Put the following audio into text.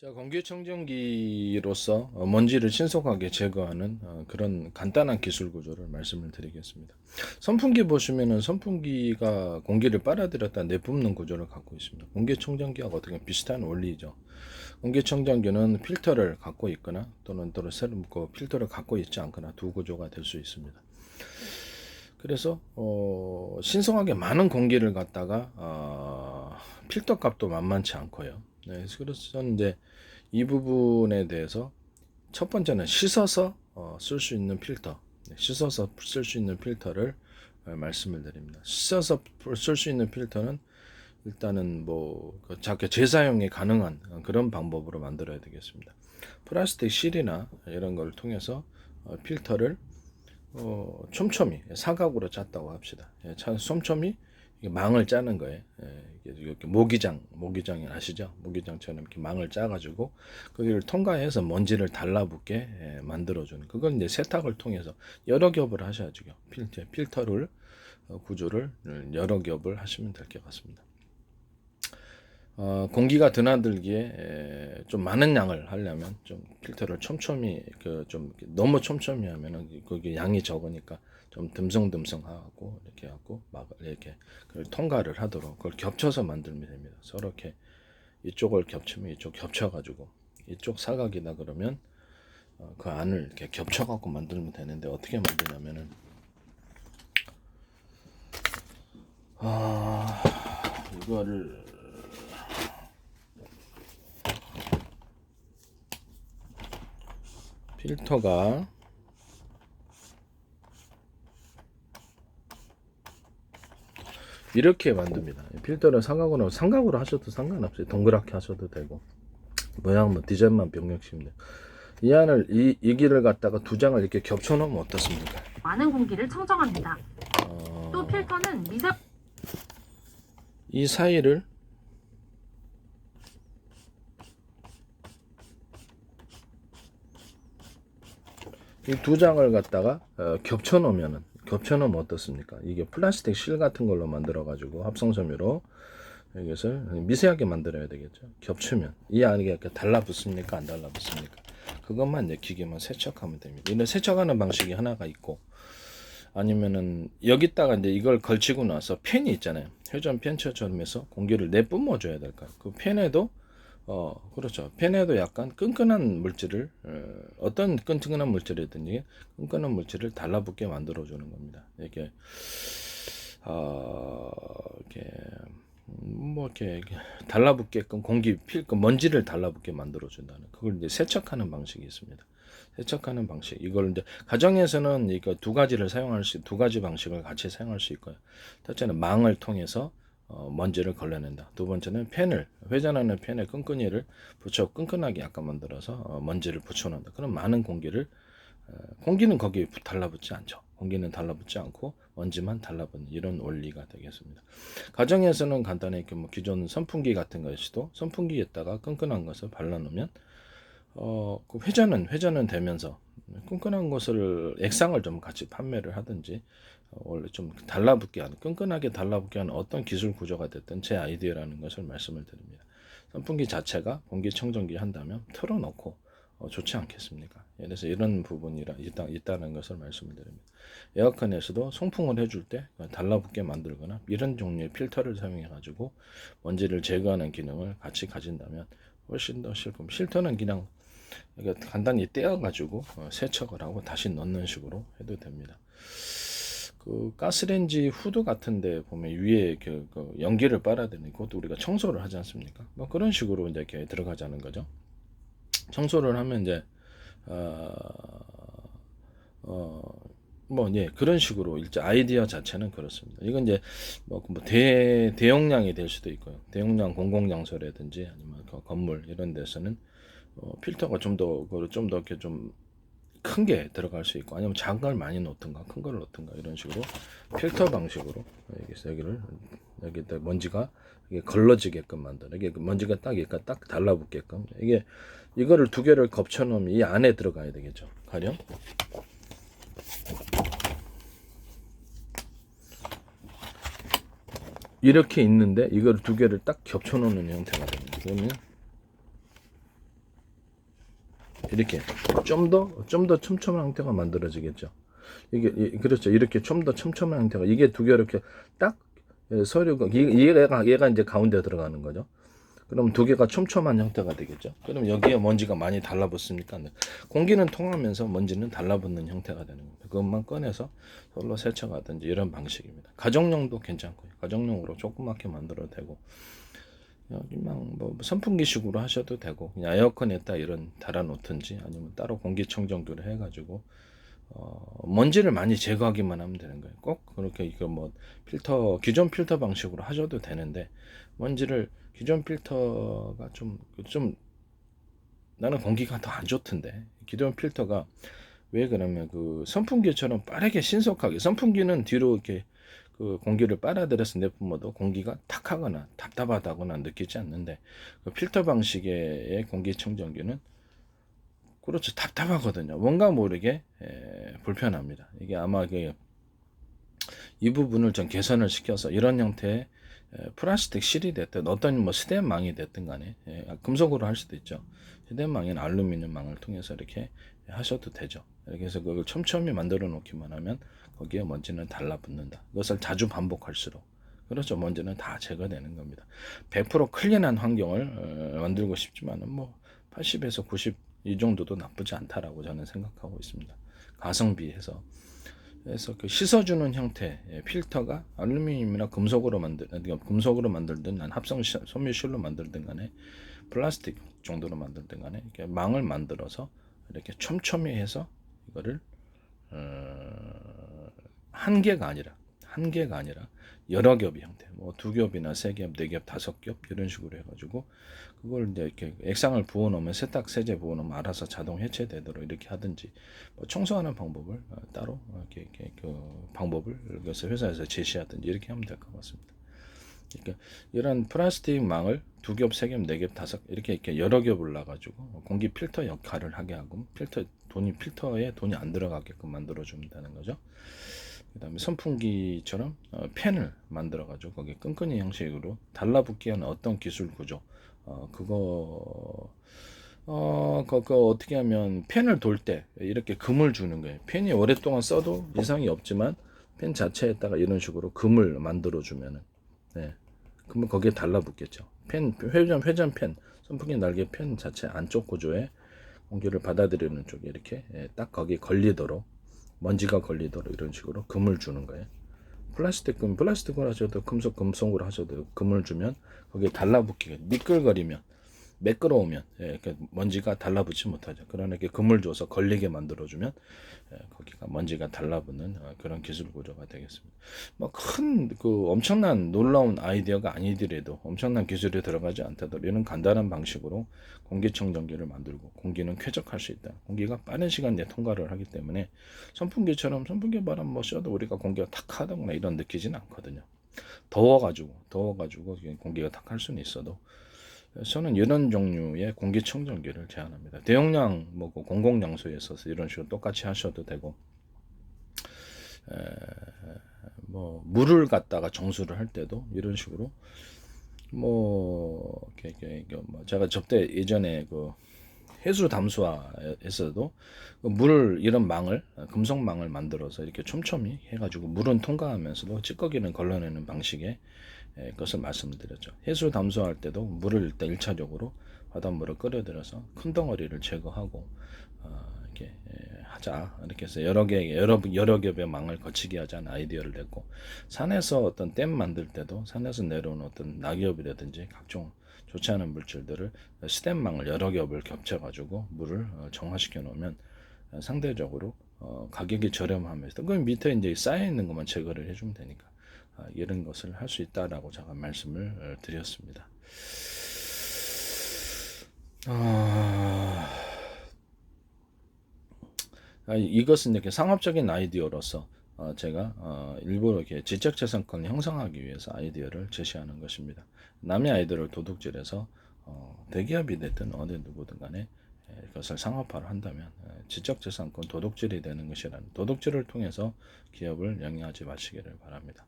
자, 공기청정기로서 먼지를 신속하게 제거하는 그런 간단한 기술 구조를 말씀을 드리겠습니다. 선풍기 보시면은 선풍기가 공기를 빨아들였다 내뿜는 구조를 갖고 있습니다. 공기청정기하고 어떻게 비슷한 원리죠. 공기청정기는 필터를 갖고 있거나 또는 새로 필터를 갖고 있지 않거나 두 구조가 될 수 있습니다. 그래서 신속하게 많은 공기를 갖다가 필터 값도 만만치 않고요. 네, 그래서 이제 이 부분에 대해서 첫 번째는 씻어서 쓸 수 있는 필터, 씻어서 쓸 수 있는 필터를 말씀을 드립니다. 씻어서 쓸 수 있는 필터는 일단은 재사용이 가능한 그런 방법으로 만들어야 되겠습니다. 플라스틱 실이나 이런 걸 통해서 필터를 촘촘히 사각으로 짰다고 합시다. 촘촘히 망을 짜는 거예요. 이렇게 모기장이 아시죠? 모기장처럼 이렇게 망을 짜가지고 거기를 통과해서 먼지를 달라붙게 만들어주는. 그건 이제 세탁을 통해서 여러 겹을 하셔야죠. 필터를 구조를 여러 겹을 하시면 될 것 같습니다. 공기가 드나들기에 좀 많은 양을 하려면 좀 필터를 촘촘히 좀 너무 촘촘히 하면은 거기 양이 적으니까 좀 듬성듬성하고 이렇게 하고 막 이렇게 그걸 통과를 하도록 그걸 겹쳐서 만들면 됩니다. 서로 이렇게 이쪽을 겹치면 이쪽 겹쳐가지고 이쪽 사각이다 그러면 그 안을 이렇게 겹쳐갖고 만들면 되는데 어떻게 만드냐면은 이거를 필터가 이렇게 만듭니다. 필터를 삼각으로 하셔도 상관없어요. 동그랗게 하셔도 되고 모양 디자인만 병력시면 돼요. 이 안을 이 길을 갖다가 두 장을 이렇게 겹쳐 놓으면 어떻습니까? 많은 공기를 청정합니다. 또 필터는 이 사이를 이 두 장을 갖다가 겹쳐 놓으면 어떻습니까? 이게 플라스틱 실 같은 걸로 만들어 가지고 합성섬유로 이것을 미세하게 만들어야 되겠죠. 겹치면 이 안에 이렇게 달라붙습니까? 안 달라붙습니까? 그것만 이제 기계만 세척하면 됩니다. 이런 세척하는 방식이 하나가 있고 아니면은 여기다가 이제 이걸 걸치고 나서 팬이 있잖아요. 회전 팬처럼 해서 공기를 내뿜어 줘야 될까요? 그 팬에도 그렇죠. 팬에도 약간 끈끈한 물질을 어떤 끈끈한 물질이든지 끈끈한 물질을 달라붙게 만들어 주는 겁니다. 이렇게 이렇게 달라붙게끔 먼지를 달라붙게 만들어 준다는 그걸 이제 세척하는 방식이 있습니다. 세척하는 방식 이걸 이제 가정에서는 이거 두 가지 방식을 같이 사용할 수 있고요. 첫째는 망을 통해서 먼지를 걸러낸다. 두 번째는 회전하는 팬에 끈끈이를 붙여 끈끈하게 약간 만들어서 먼지를 붙여놓는다. 그럼 많은 공기는 거기에 달라붙지 않죠. 공기는 달라붙지 않고 먼지만 달라붙는 이런 원리가 되겠습니다. 가정에서는 간단히 이렇게 기존 선풍기 같은 것이도 선풍기에다가 끈끈한 것을 발라놓으면 그 회전은 되면서 끈끈한 것을 액상을 좀 같이 판매를 하든지 원래 좀 끈끈하게 달라붙게 하는 어떤 기술 구조가 됐든 제 아이디어라는 것을 말씀을 드립니다. 선풍기 자체가 공기청정기 한다면 틀어놓고 좋지 않겠습니까? 그래서 이런 부분이라 있다는 것을 말씀을 드립니다. 에어컨에서도 송풍을 해줄 때 달라붙게 만들거나 이런 종류의 필터를 사용해 가지고 먼지를 제거하는 기능을 같이 가진다면 훨씬 더 실금. 필터는 그냥 간단히 떼어가지고 세척을 하고 다시 넣는 식으로 해도 됩니다. 그 가스레인지 후드 같은데 보면 위에 그 연기를 빨아들이는 그것도 우리가 청소를 하지 않습니까? 뭐 그런 식으로 이제 이렇게 들어가자는 거죠. 청소를 하면 이제 그런 식으로 일제 아이디어 자체는 그렇습니다. 이건 이제 대용량이 될 수도 있고요. 대용량 공공장소라든지 아니면 건물 이런 데서는 필터가 좀 더 이렇게 좀 큰 게 들어갈 수 있고 아니면 작은 걸 많이 넣든가 큰 걸 넣든가 이런 식으로 필터 방식으로 여기다 먼지가 이게 걸러지게끔 만드는 이게 먼지가 딱 달라붙게끔 이거를 두 개를 겹쳐 놓으면 이 안에 들어가야 되겠죠. 가령 이렇게 있는데 이걸 두 개를 딱 겹쳐 놓는 형태가 됩니다. 그러면 이렇게 좀 더 촘촘한 형태가 만들어지겠죠. 이게 그렇죠. 이렇게 좀 더 촘촘한 형태가 이게 두 개 이렇게 딱 서류가 얘가 이제 가운데 들어가는 거죠. 그럼 두 개가 촘촘한 형태가 되겠죠. 그럼 여기에 먼지가 많이 달라붙습니까? 네. 공기는 통하면서 먼지는 달라붙는 형태가 되는 겁니다. 그것만 꺼내서 솔로 세척하든지 이런 방식입니다. 가정용도 괜찮고요. 가정용으로 조그맣게 만들어도 되고 여기만 뭐 선풍기식으로 하셔도 되고 그냥 에어컨에다 이런 달아놓든지 아니면 따로 공기청정기를 해가지고 먼지를 많이 제거하기만 하면 되는 거예요. 꼭 그렇게 이거 뭐 필터 기존 필터 방식으로 하셔도 되는데 먼지를 기존 필터가 좀 나는 공기가 더 안 좋던데 기존 필터가 왜 그러면 그 선풍기처럼 빠르게 신속하게 선풍기는 뒤로 이렇게 그 공기를 빨아들여서 내뿜어도 공기가 탁하거나 답답하다거나 느끼지 않는데 그 필터 방식의 공기청정기는 그렇죠. 답답하거든요. 뭔가 모르게 불편합니다. 이게 아마 이 부분을 좀 개선을 시켜서 이런 형태의 플라스틱 실이 됐든 어떤 뭐 스텐망이 됐든 간에 금속으로 할 수도 있죠. 스텐망이나 알루미늄망을 통해서 이렇게 하셔도 되죠. 이렇게 해서 그걸 촘촘히 만들어 놓기만 하면 거기에 먼지는 달라붙는다. 그것을 자주 반복할수록 그렇죠. 먼지는 다 제거되는 겁니다. 100% 클린한 환경을 만들고 싶지만은 뭐 80에서 90 이 정도도 나쁘지 않다라고 저는 생각하고 있습니다. 가성비해서 그래서 그 씻어주는 형태 필터가 알루미늄이나 금속으로 만들든 난 합성 섬유실로 만들든 간에 플라스틱 정도로 만들든 간에 이렇게 망을 만들어서 이렇게 촘촘히 해서 이거를 한 개가 아니라 여러 겹의 형태, 뭐 두 겹이나 세 겹, 네 겹, 다섯 겹 이런 식으로 해가지고 그걸 이제 이렇게 액상을 부어놓으면 세탁 세제 부어놓으면 알아서 자동 해체되도록 이렇게 하든지 뭐 청소하는 방법을 따로 이렇게 그 방법을 그래서 회사에서 제시하든지 이렇게 하면 될 것 같습니다. 그러니까 이런 플라스틱 망을 두 겹, 세 겹, 네 겹, 다섯 이렇게 여러 겹을 놔가지고 공기 필터 역할을 하게 하고 필터에 돈이 안 들어가게끔 만들어 준다는 거죠. 그다음에 선풍기처럼 팬을 만들어 가지고 거기에 끈끈이 형식으로 달라붙게 하는 어떤 기술 구조 그거 어떻게 하면 팬을 돌 때 이렇게 금을 주는 거예요. 팬이 오랫동안 써도 이상이 없지만 팬 자체에다가 이런 식으로 금을 만들어 주면은 그러면 거기에 달라붙겠죠. 회전 팬 선풍기 날개 팬 자체 안쪽 구조에 공기를 받아들이는 쪽에 이렇게 딱 거기에 걸리도록 먼지가 걸리도록 이런 식으로 금을 주는 거예요. 플라스틱으로 하셔도 금속으로 하셔도 금을 주면 거기에 달라붙게 미끌거리면 매끄러우면 먼지가 달라붙지 못하죠. 그러나 이렇게 금을 줘서 걸리게 만들어주면 거기가 먼지가 달라붙는 그런 기술 구조가 되겠습니다. 뭐 큰 그 엄청난 놀라운 아이디어가 아니더라도 엄청난 기술이 들어가지 않다더라도 이런 간단한 방식으로 공기청정기를 만들고 공기는 쾌적할 수 있다. 공기가 빠른 시간 내에 통과를 하기 때문에 선풍기처럼 선풍기 바람 뭐 쐬도 우리가 공기가 탁하다거나 이런 느끼지는 않거든요. 더워가지고 공기가 탁할 수는 있어도 저는 이런 종류의 공기청정기를 제안합니다. 대용량 뭐 공공장소에 있어서 이런 식으로 똑같이 하셔도 되고 뭐 물을 갖다가 정수를 할 때도 이런 식으로 뭐 제가 접대 예전에 그 해수 담수화에서도 물을 이런 금속망을 만들어서 이렇게 촘촘히 해가지고 물은 통과하면서도 찌꺼기는 걸러내는 방식의 것을 말씀드렸죠. 해수 담수할 때도 물을 일단 1차적으로 바닷물을 끓여들여서 큰 덩어리를 제거하고 이렇게 하자 이렇게 해서 여러 겹의 망을 거치게 하자는 아이디어를 냈고 산에서 어떤 댐 만들 때도 산에서 내려온 어떤 낙엽이라든지 각종 좋지 않은 물질들을 스텐망을 여러 겹을 겹쳐가지고 물을 정화시켜 놓으면 상대적으로 가격이 저렴하면서 그 밑에 이제 쌓여 있는 것만 제거를 해주면 되니까 이런 것을 할 수 있다라고 제가 말씀을 드렸습니다. 이것은 이렇게 상업적인 아이디어로서 제가 일부러 이렇게 지적재산권을 형성하기 위해서 아이디어를 제시하는 것입니다. 남의 아이디어를 도둑질해서 대기업이 됐든 어느 누구든 간에 이것을 상업화를 한다면 지적재산권 도둑질이 되는 것이라는 도둑질을 통해서 기업을 영위하지 마시기를 바랍니다.